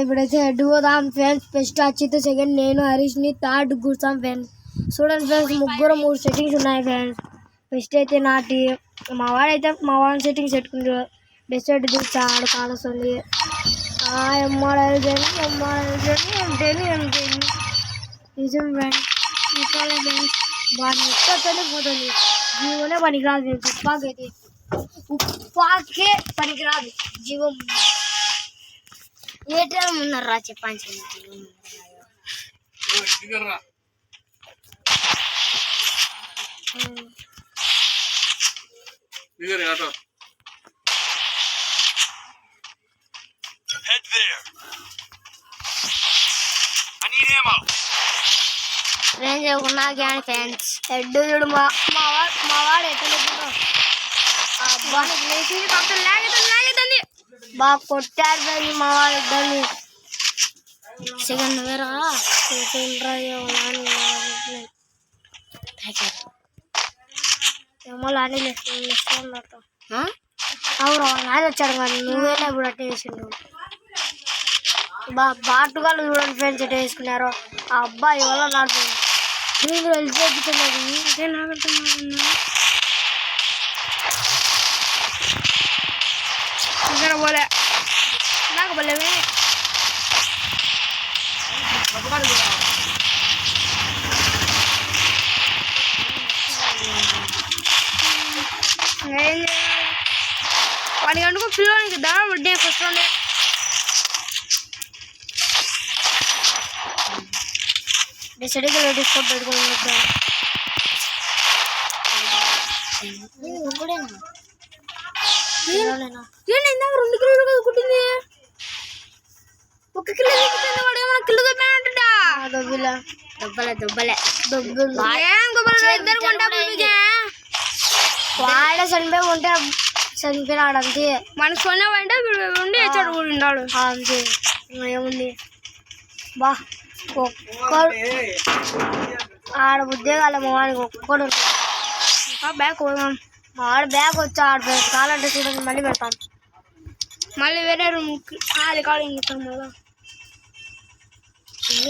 ఇప్పుడైతే హెడ్ పోదాం friends. First అచ్చిత్, second నేను, హరీష్ని, థర్డ్ కూర్చాం ఫ్రెండ్స్. చూడండి ఫ్రెండ్స్, ముగ్గురు 3 సెట్టింగ్స్ ఉన్నాయి ఫ్రెండ్స్. ఫస్ట్ అయితే నాటి మా వాడి సెట్టింగ్స్ పెట్టుకుంటారు. బెస్ట్ హెడ్ చూస్తా ఆడు కానొస్తుంది. నిజం ఫ్రెండ్స్, వాడిని ఎక్కడితోనే పోతుంది. జీవనే పనికిరాదు. ఉప్పాకే పనికిరాదు జీవం. ఏ టైం ఉన్నారా చెప్పండి. ఫ్రెండ్స్ హెడ్ చూడు మా వాడు ఎట్లా బాగా కొట్టారు ఫ్రెండ్స్ మా వాడు ఇద్దరిని. సెకండ్ వేరా ఏమో లాని అవును ఆయన వచ్చాడు కానీ నువ్వేనా ఇప్పుడు అట్ట వేసిండు. బాటుగాళ్ళు చూడండి ఫ్రెండ్స్ ఎట్ట వేసుకున్నారు. ఆ అబ్బాయి వల్ల నాకు నేను వెళ్ళిపోతున్నది అదే నాకు అర్థం పోలే నాకు పోలేమే. వాడికి అనుకో పిల్లలకి దా వడ్డే ఫస్ట్ ఉండే డిసైడ్గా డిస్కౌంట్ పెట్టుకుని ఇందాక 2 కిలోలు కదా కుట్టింది. 1 కిలో వాడు ఏమన్నా కిలో దొబ్బేనంటా. వాడే చనిపోయి ఉంటే చనిపోయినాడు అంతే. మనకు సొన్న అంటే ఉండి వచ్చాడు కూడా ఉన్నాడు అంతే. ఏముంది బా ఒక్కడు ఆడ ఉద్యోగాల మా వాడికి ఒక్కడు బ్యాగ్ పోదాం. మా వాడు బ్యాగ్ వచ్చి ఆడ కావాలంటే చూడండి మళ్ళీ పెడతాం. మళ్ళీ వేరే రూమ్ రికార్డింగ్ ఇస్తాం కదా.